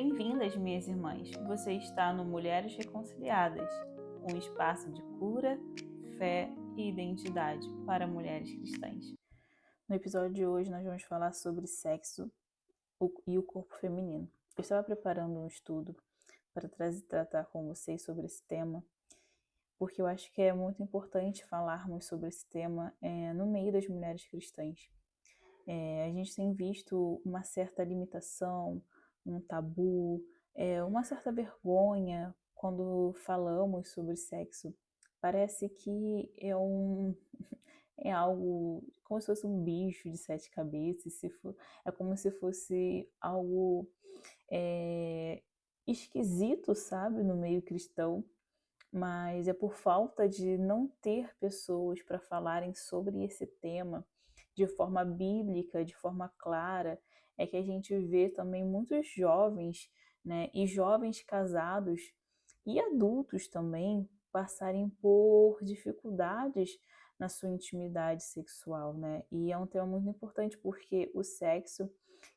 Bem-vindas, minhas irmãs. Você está no Mulheres Reconciliadas, um espaço de cura, fé e identidade para mulheres cristãs. No episódio de hoje, nós vamos falar sobre sexo e o corpo feminino. Eu estava preparando um estudo para tratar com vocês sobre esse tema, porque eu acho que é muito importante falarmos sobre esse tema no meio das mulheres cristãs. A gente tem visto uma certa limitação, um tabu, uma certa vergonha quando falamos sobre sexo. Parece que é algo como se fosse um bicho de 7 cabeças, é como se fosse algo esquisito, sabe, no meio cristão, mas é por falta de não ter pessoas para falarem sobre esse tema de forma bíblica, de forma clara, é que a gente vê também muitos jovens, né, e jovens casados e adultos também passarem por dificuldades na sua intimidade sexual, né? E é um tema muito importante porque o sexo,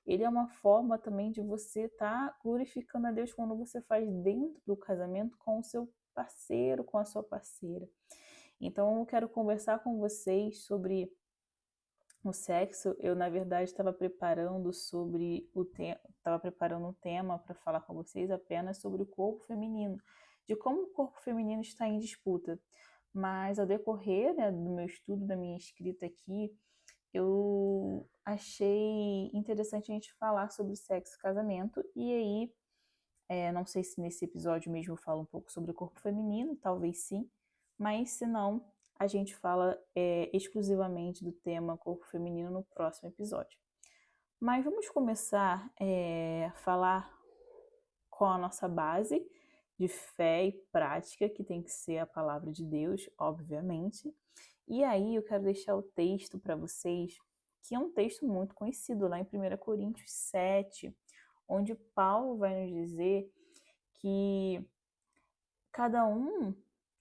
ele é uma forma também de você estar glorificando a Deus quando você faz dentro do casamento com o seu parceiro, com a sua parceira. Então eu quero conversar com vocês sobre o sexo. Eu, na verdade, estava preparando um tema para falar com vocês apenas sobre o corpo feminino, de como o corpo feminino está em disputa. Mas ao decorrer, né, do meu estudo, da minha escrita aqui, eu achei interessante a gente falar sobre sexo e casamento. E aí, não sei se nesse episódio mesmo eu falo um pouco sobre o corpo feminino, talvez sim, mas se não, a gente fala exclusivamente do tema corpo feminino no próximo episódio. Mas vamos começar a falar com a nossa base de fé e prática, que tem que ser a palavra de Deus, obviamente. E aí eu quero deixar o texto para vocês, que é um texto muito conhecido lá em 1 Coríntios 7, onde Paulo vai nos dizer que cada um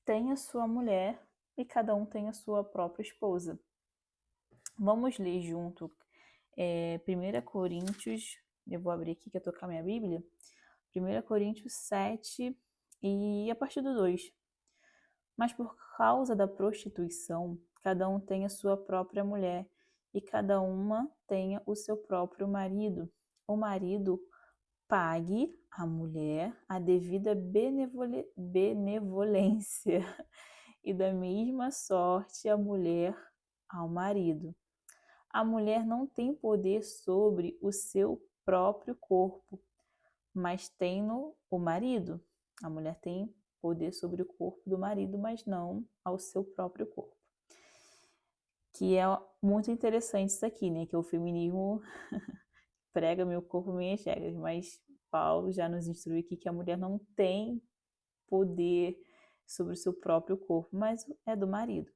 tem a sua mulher e cada um tem a sua própria esposa. Vamos ler junto 1 Coríntios, eu vou abrir aqui que eu tô com a minha Bíblia, 1 Coríntios 7 e a partir do 2. Mas por causa da prostituição, cada um tem a sua própria mulher e cada uma tenha o seu próprio marido. O marido pague à mulher a devida benevolência e da mesma sorte a mulher ao marido. A mulher não tem poder sobre o seu próprio corpo, mas tem-no o marido. A mulher tem poder sobre o corpo do marido, mas não ao seu próprio corpo. Que é muito interessante isso aqui, né? Que o feminismo prega meu corpo, minhas regras, mas Paulo já nos instrui aqui que a mulher não tem poder sobre o seu próprio corpo, mas é do marido.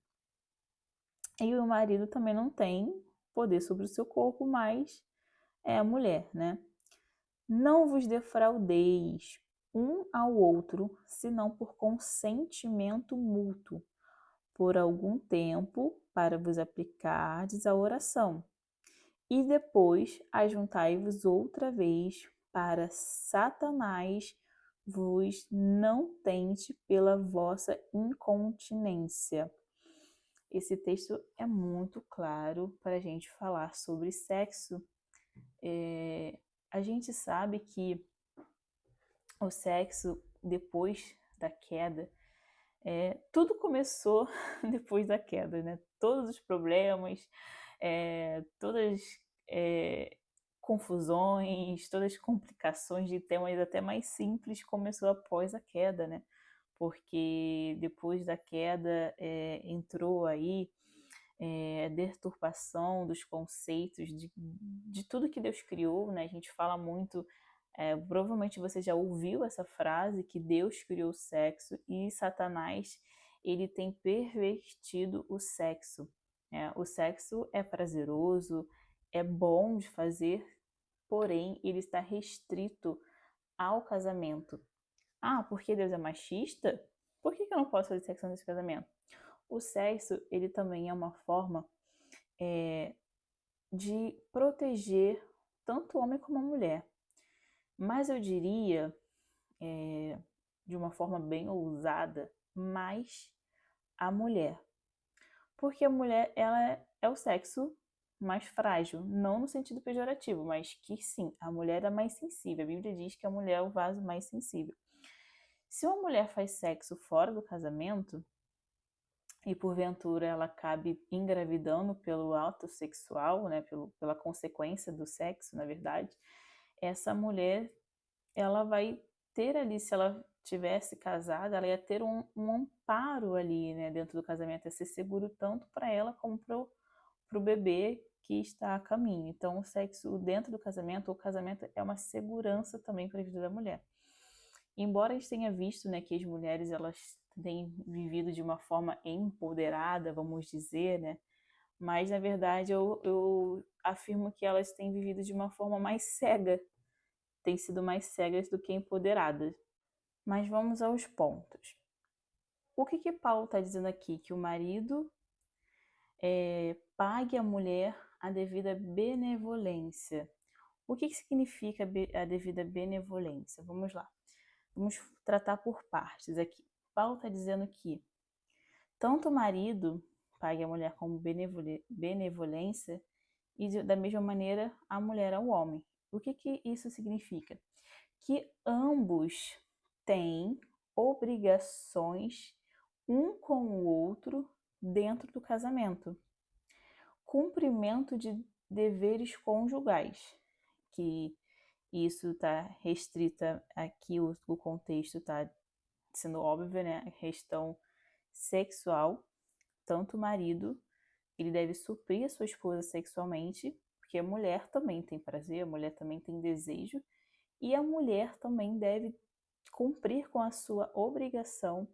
E o marido também não tem poder sobre o seu corpo, mas é a mulher, né? Não vos defraudeis um ao outro, senão por consentimento mútuo, por algum tempo, para vos aplicardes à oração. E depois ajuntai-vos outra vez, para Satanás vos não tente pela vossa incontinência. Esse texto é muito claro para a gente falar sobre sexo. A gente sabe que o sexo, depois da queda, tudo começou depois da queda, né? Todos os problemas, todas confusões, todas as complicações de temas até mais simples começou após a queda, né? Porque depois da queda entrou aí a deturpação dos conceitos de tudo que Deus criou, né? A gente fala muito, provavelmente você já ouviu essa frase, que Deus criou o sexo e Satanás, ele tem pervertido o sexo. O sexo é prazeroso, é bom de fazer, porém ele está restrito ao casamento. Ah, porque Deus é machista? Por que eu não posso fazer sexo nesse casamento? O sexo, ele também é uma forma de proteger tanto o homem como a mulher. Mas eu diria, de uma forma bem ousada, mais a mulher. Porque a mulher, ela é o sexo mais frágil, não no sentido pejorativo, mas que sim, a mulher é mais sensível. A Bíblia diz que a mulher é o vaso mais sensível. Se uma mulher faz sexo fora do casamento, e porventura ela acabe engravidando pelo ato sexual, né, pela consequência do sexo, na verdade, essa mulher, ela vai ter ali, se ela tivesse casada, ela ia ter um amparo ali, né, dentro do casamento, ia ser seguro tanto para ela como para o bebê que está a caminho. Então, o sexo dentro do casamento, o casamento é uma segurança também para a vida da mulher. Embora a gente tenha visto, né, que as mulheres elas têm vivido de uma forma empoderada, vamos dizer, né, mas na verdade eu afirmo que elas têm vivido de uma forma mais cega, têm sido mais cegas do que empoderadas. Mas vamos aos pontos. O que Paulo está dizendo aqui? Que o marido pague à mulher a devida benevolência. O que significa a devida benevolência? Vamos lá. Vamos tratar por partes aqui. Paulo está dizendo que tanto o marido pague a mulher como benevolência e da mesma maneira a mulher ao homem. O que isso significa? Que ambos têm obrigações um com o outro dentro do casamento. Cumprimento de deveres conjugais, que isso está restrita aqui, o contexto está sendo óbvio, né? A questão sexual, tanto o marido, ele deve suprir a sua esposa sexualmente, porque a mulher também tem prazer, a mulher também tem desejo, e a mulher também deve cumprir com a sua obrigação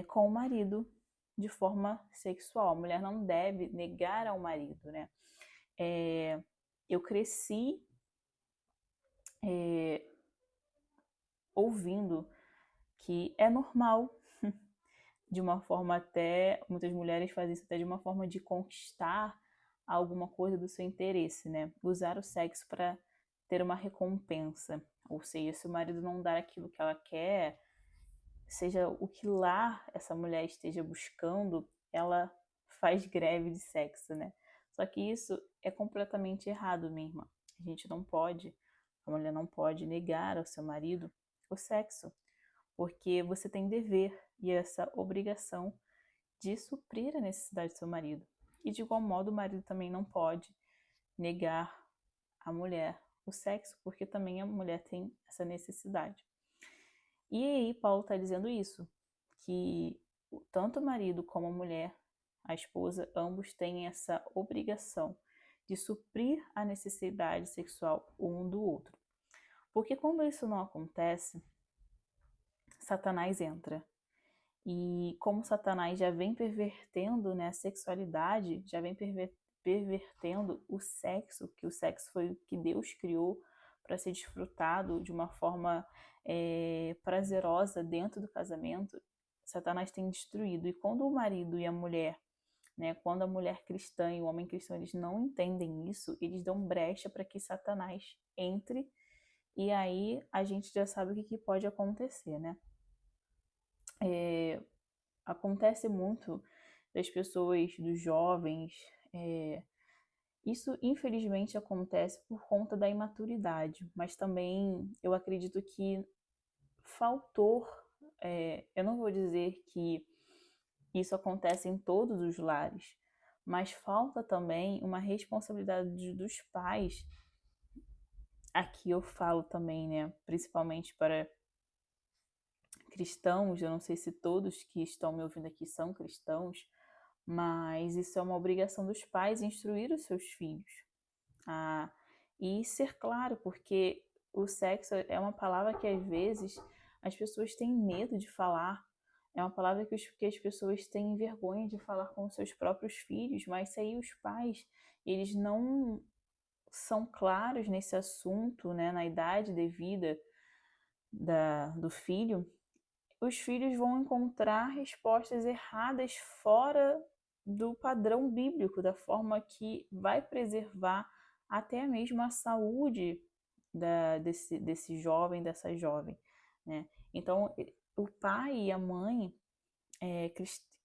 com o marido de forma sexual. A mulher não deve negar ao marido, né? Eu cresci ouvindo que é normal, de uma forma até, muitas mulheres fazem isso até de uma forma de conquistar alguma coisa do seu interesse, né? Usar o sexo para ter uma recompensa. Ou seja, se o marido não dar aquilo que ela quer, seja o que lá essa mulher esteja buscando, ela faz greve de sexo, né? Só que isso é completamente errado, minha irmã. A gente não pode, a mulher não pode negar ao seu marido o sexo, porque você tem dever e essa obrigação de suprir a necessidade do seu marido. E de igual modo, o marido também não pode negar à mulher o sexo, porque também a mulher tem essa necessidade. E aí Paulo está dizendo isso, que tanto o marido como a mulher, a esposa, ambos têm essa obrigação de suprir a necessidade sexual um do outro. Porque quando isso não acontece, Satanás entra. E como Satanás já vem pervertendo, né, a sexualidade, já vem pervertendo o sexo, que o sexo foi o que Deus criou para ser desfrutado de uma forma prazerosa dentro do casamento, Satanás tem destruído. E quando o marido e a mulher, né, quando a mulher cristã e o homem cristão, eles não entendem isso, eles dão brecha para que Satanás entre, e aí a gente já sabe o que pode acontecer, né? Acontece muito das pessoas, dos jovens, isso infelizmente acontece por conta da imaturidade, mas também eu acredito que faltou, eu não vou dizer que isso acontece em todos os lares, mas falta também uma responsabilidade dos pais. Aqui eu falo também, né, principalmente para cristãos, eu não sei se todos que estão me ouvindo aqui são cristãos, mas isso é uma obrigação dos pais instruir os seus filhos. E ser claro, porque o sexo é uma palavra que às vezes as pessoas têm medo de falar, é uma palavra que as pessoas têm vergonha de falar com os seus próprios filhos, mas se aí os pais, eles não são claros nesse assunto, né, na idade devida do filho, os filhos vão encontrar respostas erradas fora do padrão bíblico, da forma que vai preservar até mesmo a saúde desse jovem, dessa jovem, né? Então, o pai e a mãe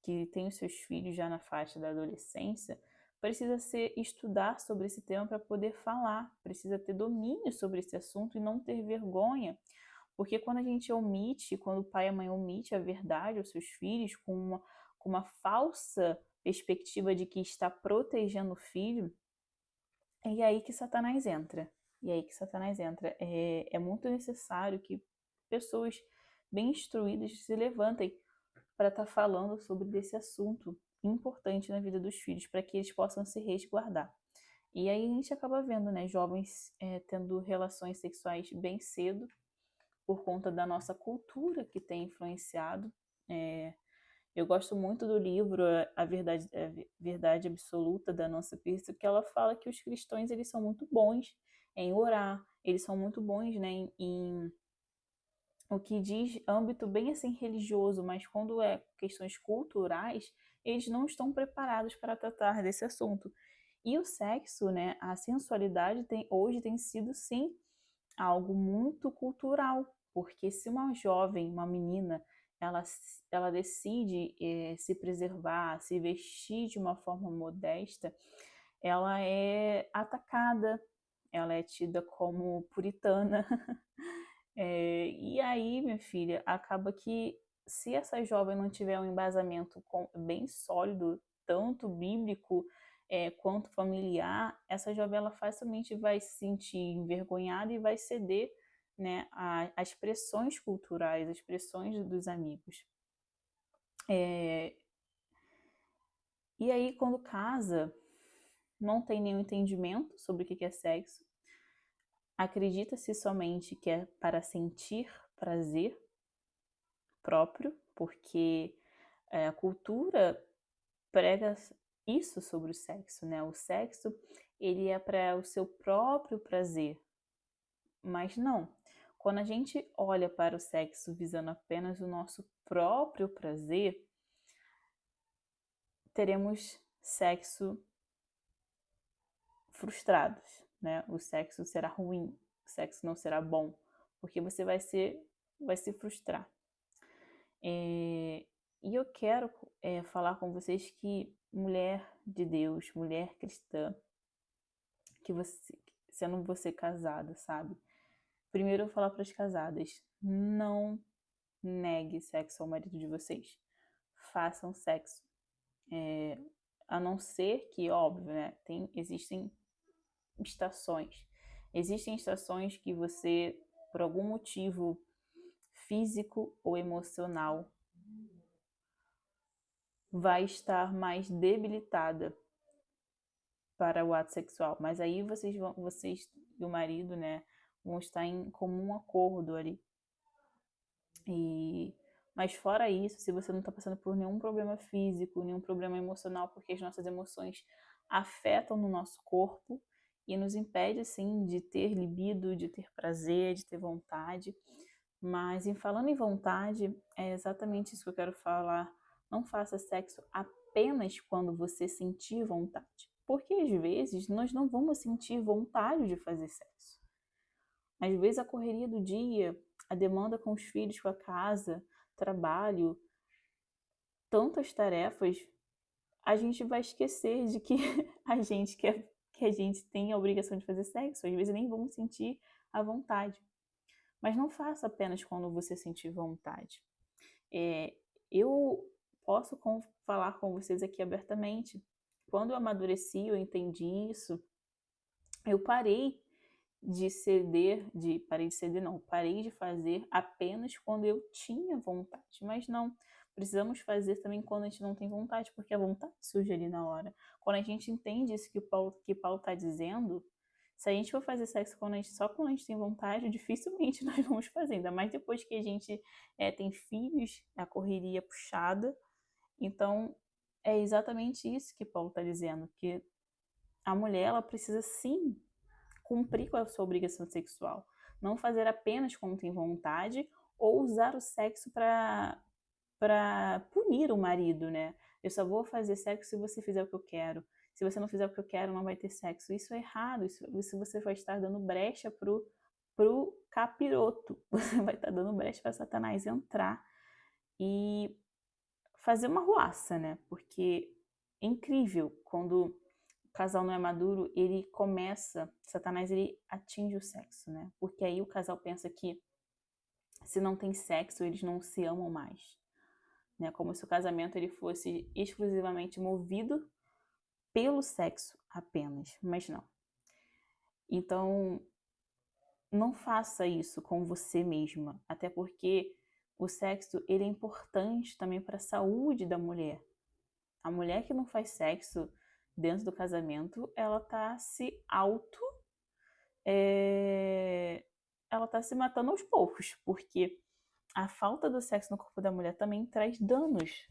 que tem os seus filhos já na faixa da adolescência, precisa estudar sobre esse tema para poder falar, precisa ter domínio sobre esse assunto e não ter vergonha, porque quando a gente omite, quando o pai e a mãe omite a verdade aos seus filhos com uma falsa perspectiva de que está protegendo o filho, é aí que Satanás entra. E é aí que Satanás entra. É muito necessário que pessoas bem instruídas se levantem para estar falando sobre esse assunto importante na vida dos filhos, para que eles possam se resguardar. E aí a gente acaba vendo, né, jovens tendo relações sexuais bem cedo, por conta da nossa cultura que tem influenciado. Eu gosto muito do livro a Verdade Absoluta, da Nancy Pierce, que ela fala que os cristãos eles são muito bons em orar, eles são muito bons, né, em o que diz âmbito bem assim religioso, mas quando é questões culturais, eles não estão preparados para tratar desse assunto. E o sexo, né, a sensualidade hoje tem sido sim algo muito cultural, porque se uma jovem, uma menina, ela decide se preservar, se vestir de uma forma modesta, ela é atacada, ela é tida como puritana. E aí, minha filha, acaba que se essa jovem não tiver um embasamento bem sólido, tanto bíblico quanto familiar, essa jovem ela facilmente vai se sentir envergonhada e vai ceder, né, às pressões culturais, às pressões dos amigos. E aí, quando casa, não tem nenhum entendimento sobre o que é sexo, acredita-se somente que é para sentir prazer próprio, porque a cultura prega isso sobre o sexo, né? O sexo, ele é para o seu próprio prazer, mas não. Quando a gente olha para o sexo visando apenas o nosso próprio prazer, teremos sexo frustrados, né? O sexo será ruim, o sexo não será bom, porque você vai se frustrar. E eu quero falar com vocês que mulher de Deus, mulher cristã, que você, sendo você casada, sabe? Primeiro eu vou falar para as casadas, não negue sexo ao marido de vocês. Façam sexo. A não ser que, óbvio, né? Existem estações. Existem estações que você, por algum motivo físico ou emocional, vai estar mais debilitada para o ato sexual. Mas aí vocês e o marido, né, vão estar em comum acordo ali. Mas fora isso, se você não está passando por nenhum problema físico, nenhum problema emocional, porque as nossas emoções afetam no nosso corpo e nos impede, assim, de ter libido, de ter prazer, de ter vontade. Mas falando em vontade, é exatamente isso que eu quero falar. Não faça sexo apenas quando você sentir vontade. Porque às vezes nós não vamos sentir vontade de fazer sexo. Às vezes a correria do dia, a demanda com os filhos, com a casa, trabalho, tantas tarefas, a gente vai esquecer de que que a gente tem a obrigação de fazer sexo. Às vezes nem vamos sentir a vontade. Mas não faça apenas quando você sentir vontade. Eu posso falar com vocês aqui abertamente. Quando eu amadureci, eu entendi isso, eu parei de fazer apenas quando eu tinha vontade, mas não, precisamos fazer também quando a gente não tem vontade, porque a vontade surge ali na hora. Quando a gente entende isso que Paulo está dizendo, se a gente for fazer sexo só quando a gente tem vontade, dificilmente nós vamos fazer, ainda mais depois que a gente tem filhos, a correria puxada. Então, é exatamente isso que Paulo está dizendo, que a mulher ela precisa sim cumprir com a sua obrigação sexual. Não fazer apenas quando tem vontade ou usar o sexo para punir o marido, né? Eu só vou fazer sexo se você fizer o que eu quero. Se você não fizer o que eu quero, não vai ter sexo. Isso é errado. Isso você vai estar dando brecha pro capiroto. Você vai estar dando brecha para Satanás entrar e fazer uma ruaça, né? Porque é incrível quando o casal não é maduro, ele começa, Satanás ele atinge o sexo, né? Porque aí o casal pensa que se não tem sexo, eles não se amam mais, né? Como se o casamento ele fosse exclusivamente movido pelo sexo apenas, mas não. Então, não faça isso com você mesma, até porque o sexo ele é importante também para a saúde da mulher. A mulher que não faz sexo dentro do casamento, ela tá se ela tá se matando aos poucos, porque a falta do sexo no corpo da mulher também traz danos.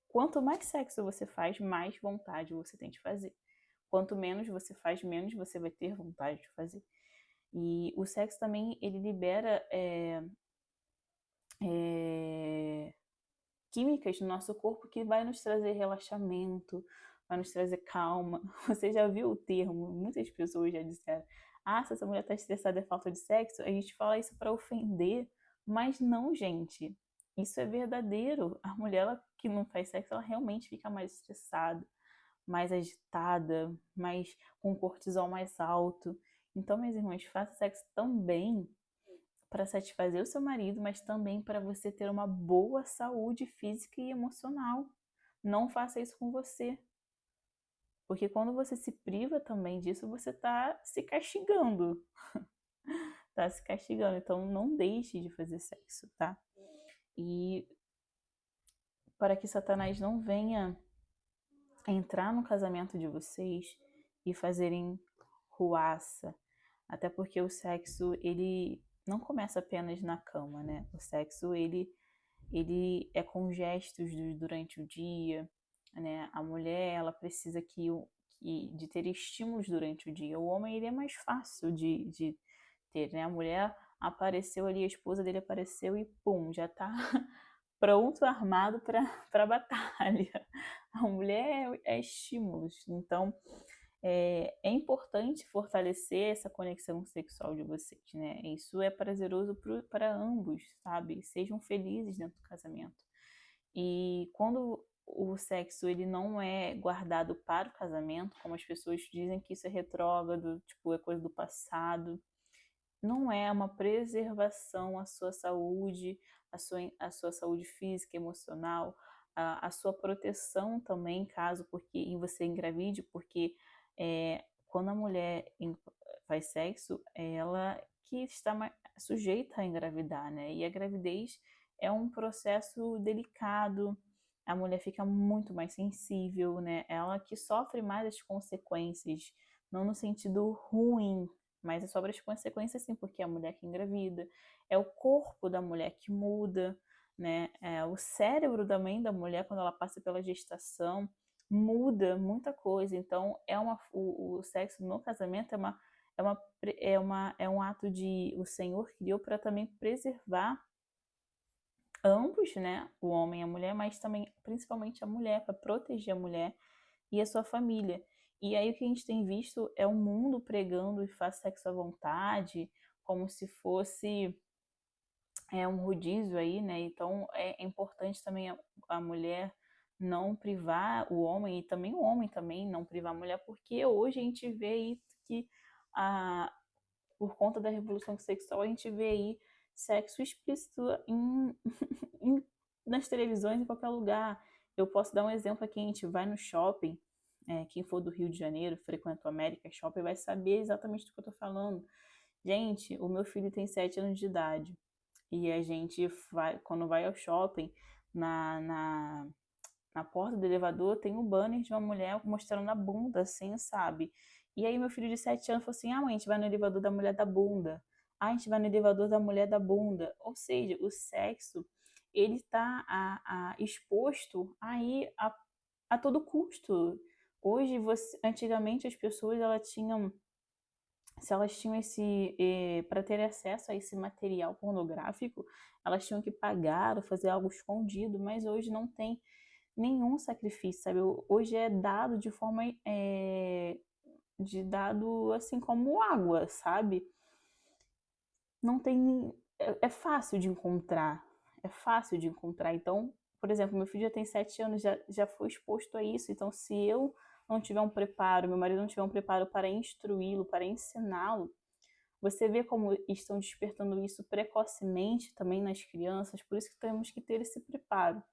Quanto mais sexo você faz, mais vontade você tem de fazer. Quanto menos você faz, menos você vai ter vontade de fazer. E o sexo também, ele libera químicas no nosso corpo que vai nos trazer relaxamento, vai nos trazer calma. Você já viu o termo? Muitas pessoas já disseram: ah, se essa mulher está estressada é falta de sexo. A gente fala isso para ofender, mas não, gente. Isso é verdadeiro. A mulher que não faz sexo, ela realmente fica mais estressada, mais agitada, mais com o cortisol mais alto. Então, meus irmãos, faça sexo também para satisfazer o seu marido, mas também para você ter uma boa saúde física e emocional. Não faça isso com você. Porque quando você se priva também disso, você está se castigando. Tá se castigando. Então não deixe de fazer sexo, tá? E para que Satanás não venha entrar no casamento de vocês e fazerem ruaça. Até porque o sexo, ele não começa apenas na cama, né? O sexo, ele é com gestos durante o dia, né? A mulher, ela precisa de ter estímulos durante o dia. O homem, ele é mais fácil de ter, né? A mulher apareceu ali, a esposa dele apareceu e pum, já tá pronto, armado para batalha. A mulher é estímulos. Então, é importante fortalecer essa conexão sexual de vocês, né? Isso é prazeroso para ambos, sabe? Sejam felizes dentro do casamento. E quando o sexo ele não é guardado para o casamento, como as pessoas dizem que isso é retrógrado, tipo, é coisa do passado, não é uma preservação à sua saúde, à sua saúde física, emocional, a sua proteção também, caso porque você engravide, porque quando a mulher faz sexo, ela que está sujeita a engravidar, né? E a gravidez é um processo delicado, a mulher fica muito mais sensível, né? Ela que sofre mais as consequências, não no sentido ruim, mas é sobre as consequências sim, porque é a mulher que engravida, é o corpo da mulher que muda, né? O cérebro também da mulher, quando ela passa pela gestação, muda muita coisa. Então, o sexo no casamento é um ato de o Senhor criou para também preservar ambos, né? O homem e a mulher, mas também principalmente a mulher, para proteger a mulher e a sua família. E aí o que a gente tem visto é o mundo pregando e faz sexo à vontade, como se fosse um rodízio aí, né? Então é importante também a mulher não privar o homem e também o homem também não privar a mulher, porque hoje a gente vê aí que por conta da revolução sexual a gente vê aí sexo explícito nas televisões em qualquer lugar. Eu posso dar um exemplo aqui, a gente vai no shopping, quem for do Rio de Janeiro, frequenta o América Shopping, vai saber exatamente do que eu tô falando. Gente, o meu filho tem 7 anos de idade e a gente vai, quando vai ao shopping, na porta do elevador tem um banner de uma mulher mostrando a bunda, assim, sabe? E aí meu filho de 7 anos falou assim, ah mãe, a gente vai no elevador da mulher da bunda. Ah, a gente vai no elevador da mulher da bunda. Ou seja, o sexo, ele está exposto aí a todo custo. Hoje, antigamente as pessoas, elas tinham, se elas tinham para ter acesso a esse material pornográfico, elas tinham que pagar ou fazer algo escondido, mas hoje não tem nenhum sacrifício, sabe? Hoje é dado de forma de dado assim como água, sabe? não tem, é fácil de encontrar, é fácil de encontrar. Então, por exemplo, meu filho já tem 7 anos, já foi exposto a isso. Então, se eu não tiver um preparo, meu marido não tiver um preparo para instruí-lo, para ensiná-lo, você vê como estão despertando isso precocemente também nas crianças. Por isso que temos que ter esse preparo.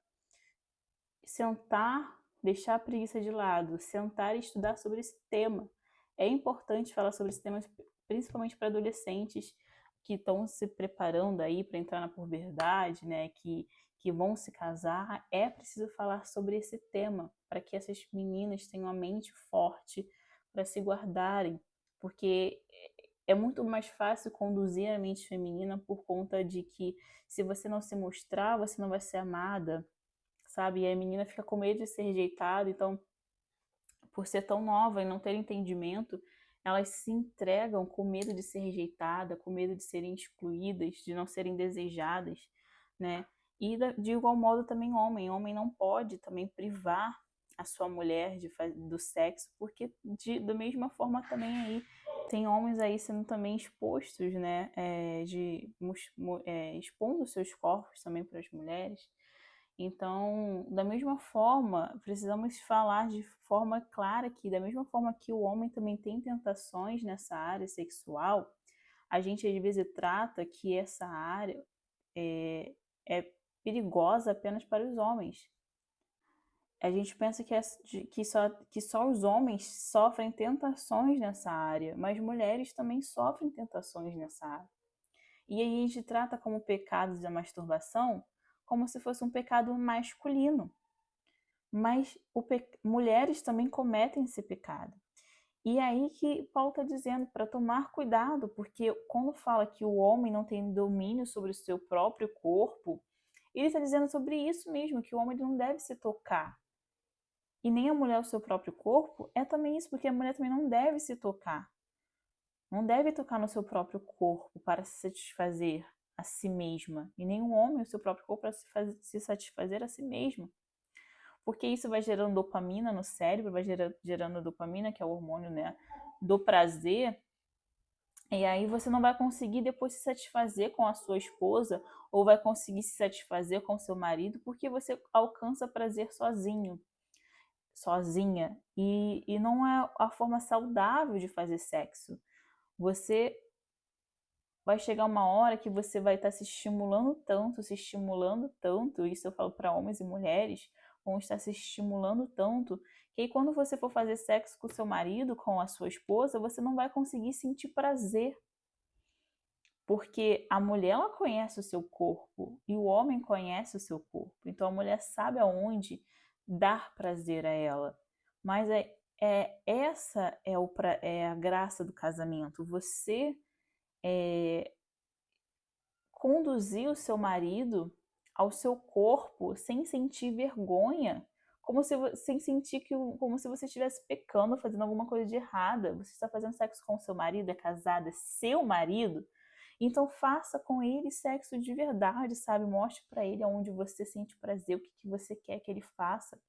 Sentar, deixar a preguiça de lado, sentar e estudar sobre esse tema. É importante falar sobre esse tema, principalmente para adolescentes que estão se preparando aí para entrar na puberdade, né, que vão se casar. É preciso falar sobre esse tema para que essas meninas tenham a mente forte para se guardarem, porque é muito mais fácil conduzir a mente feminina por conta de que se você não se mostrar, você não vai ser amada, sabe? E a menina fica com medo de ser rejeitada, então, por ser tão nova e não ter entendimento, elas se entregam com medo de ser rejeitada, com medo de serem excluídas, de não serem desejadas, né? E de igual modo também homem não pode também privar a sua mulher do sexo, porque da mesma forma também aí tem homens aí sendo também expostos, né, expondo seus corpos também para as mulheres. Então, da mesma forma, precisamos falar de forma clara que, da mesma forma que o homem também tem tentações nessa área sexual, a gente às vezes trata que essa área é perigosa apenas para os homens. A gente pensa que só os homens sofrem tentações nessa área, mas mulheres também sofrem tentações nessa área. E aí a gente trata como pecado da masturbação como se fosse um pecado masculino. Mas mulheres também cometem esse pecado. E aí que Paulo está dizendo para tomar cuidado, porque quando fala que o homem não tem domínio sobre o seu próprio corpo, ele está dizendo sobre isso mesmo, que o homem não deve se tocar. E nem a mulher o seu próprio corpo, é também isso, porque a mulher também não deve se tocar. Não deve tocar no seu próprio corpo para se satisfazer a si mesma. E nem o homem o seu próprio corpo para se satisfazer a si mesmo. Porque isso vai gerando dopamina no cérebro, vai gerando dopamina, que é o hormônio, né, do prazer. E aí você não vai conseguir depois se satisfazer com a sua esposa ou vai conseguir se satisfazer com o seu marido porque você alcança prazer sozinho, sozinha. E não é a forma saudável de fazer sexo. Você vai chegar uma hora que você vai estar se estimulando tanto, isso eu falo para homens e mulheres, vão estar se estimulando tanto, que aí quando você for fazer sexo com o seu marido, com a sua esposa, você não vai conseguir sentir prazer. Porque a mulher ela conhece o seu corpo e o homem conhece o seu corpo. Então a mulher sabe aonde dar prazer a ela. Mas essa é a graça do casamento. Você conduzir o seu marido ao seu corpo sem sentir vergonha, sem sentir como se você estivesse pecando, fazendo alguma coisa de errada. Você está fazendo sexo com o seu marido, é casada, é seu marido. Então faça com ele sexo de verdade, sabe? Mostre para ele aonde você sente prazer, o que você quer que ele faça.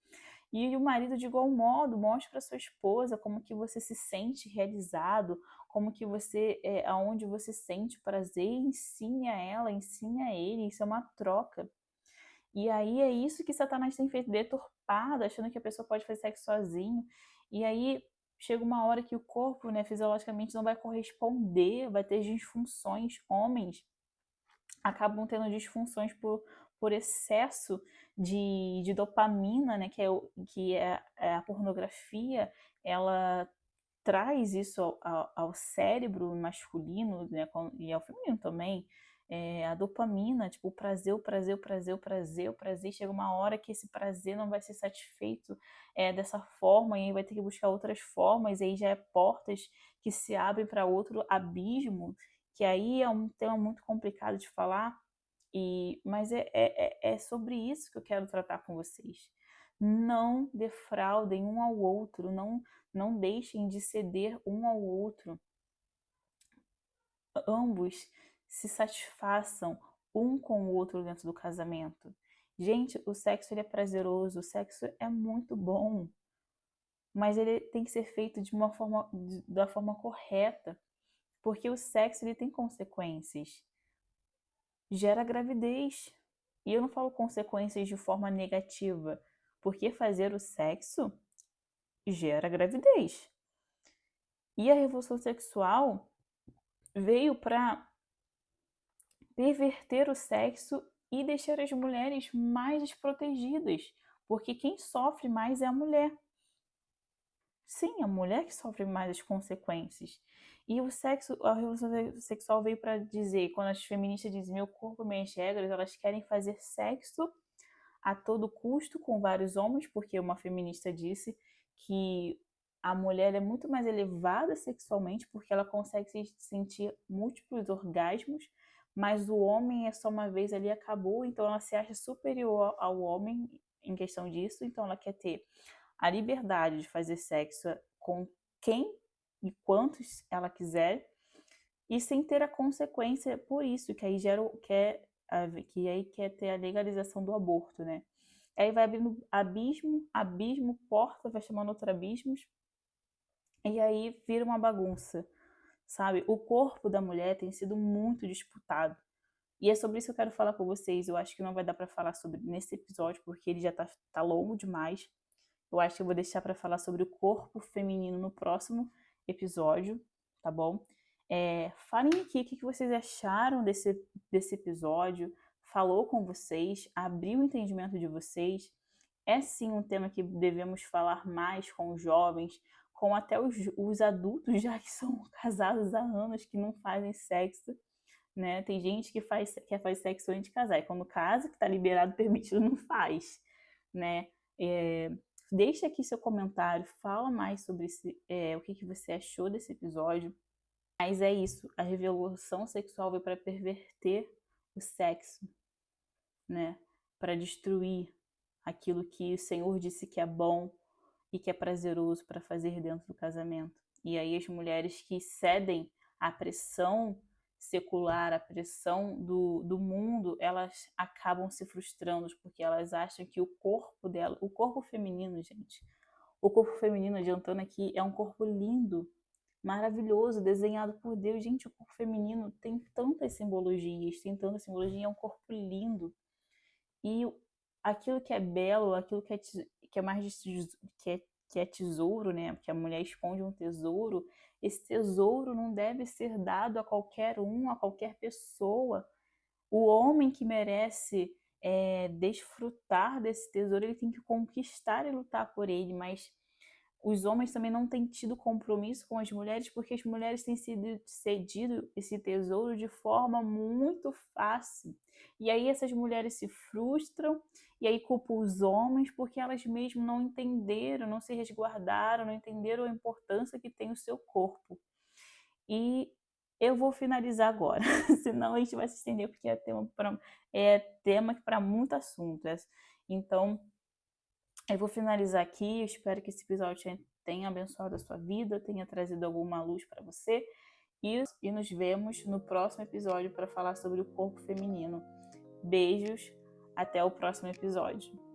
E o marido, de igual modo, mostre para sua esposa como que você se sente realizado, como que você, aonde você sente prazer, ensine a ela, ensine a ele, isso é uma troca. E aí é isso que Satanás tem feito, deturpado, achando que a pessoa pode fazer sexo sozinho. E aí chega uma hora que o corpo, né, fisiologicamente não vai corresponder, vai ter disfunções. Homens acabam tendo disfunções por excesso de dopamina, né, que é a pornografia, ela traz isso ao cérebro masculino, né, e ao feminino também, a dopamina, tipo, o prazer, chega uma hora que esse prazer não vai ser satisfeito dessa forma, e aí vai ter que buscar outras formas, e aí já é portas que se abrem para outro abismo, que aí é um tema muito complicado de falar, mas é sobre isso que eu quero tratar com vocês. Não defraudem um ao outro, não deixem de ceder um ao outro. Ambos se satisfaçam um com o outro dentro do casamento. Gente, o sexo ele é prazeroso, o sexo é muito bom, mas ele tem que ser feito da forma correta, porque o sexo ele tem consequências. gera gravidez. E eu não falo consequências de forma negativa, porque fazer o sexo gera gravidez. E a revolução sexual veio para perverter o sexo e deixar as mulheres mais desprotegidas, porque quem sofre mais é a mulher. Sim, a mulher que sofre mais as consequências. E o sexo, a revolução sexual veio para dizer, quando as feministas dizem meu corpo, minhas regras, elas querem fazer sexo a todo custo com vários homens, porque uma feminista disse que a mulher é muito mais elevada sexualmente porque ela consegue sentir múltiplos orgasmos, mas o homem é só uma vez ali e acabou, então ela se acha superior ao homem em questão disso, então ela quer ter a liberdade de fazer sexo com quem e quantos ela quiser e sem ter a consequência por isso, que aí que aí quer ter a legalização do aborto, né? Aí vai abrindo abismo, abismo, porta, vai chamando outros abismos, e aí vira uma bagunça, sabe? O corpo da mulher tem sido muito disputado. E é sobre isso que eu quero falar com vocês. Eu acho que não vai dar para falar sobre nesse episódio, porque ele já tá longo demais. Eu acho que eu vou deixar para falar sobre o corpo feminino no próximo episódio, tá bom? Falem aqui o que vocês acharam desse episódio. Falou com vocês? Abriu o entendimento de vocês? É sim um tema que devemos falar mais com os jovens, com até os adultos já que são casados há anos, que não fazem sexo, né? Tem gente que quer fazer sexo antes de casar, e quando casa, que tá liberado, permitido, não faz, né? Deixa aqui seu comentário, fala mais sobre o que você achou desse episódio. Mas é isso, a revolução sexual veio para perverter o sexo, né? Para destruir aquilo que o Senhor disse que é bom e que é prazeroso para fazer dentro do casamento. E aí as mulheres que cedem à pressão secular, à pressão do mundo, elas acabam se frustrando porque elas acham que o corpo dela, o corpo feminino, gente, o corpo feminino, adiantando aqui, é um corpo lindo, maravilhoso, desenhado por Deus. Gente, o corpo feminino tem tantas simbologias, é um corpo lindo. E aquilo que é belo, aquilo que é mais que é tesouro, né? Porque a mulher esconde um tesouro. Esse tesouro não deve ser dado a qualquer um, a qualquer pessoa. O homem que merece desfrutar desse tesouro, ele tem que conquistar e lutar por ele, mas os homens também não têm tido compromisso com as mulheres porque as mulheres têm sido cedido esse tesouro de forma muito fácil. E aí essas mulheres se frustram e aí culpam os homens porque elas mesmas não entenderam, não se resguardaram, não entenderam a importância que tem o seu corpo. E eu vou finalizar agora, senão a gente vai se estender porque é tema para muito assunto. Então, eu vou finalizar aqui, eu espero que esse episódio tenha abençoado a sua vida, tenha trazido alguma luz para você e nos vemos no próximo episódio para falar sobre o corpo feminino. Beijos, até o próximo episódio.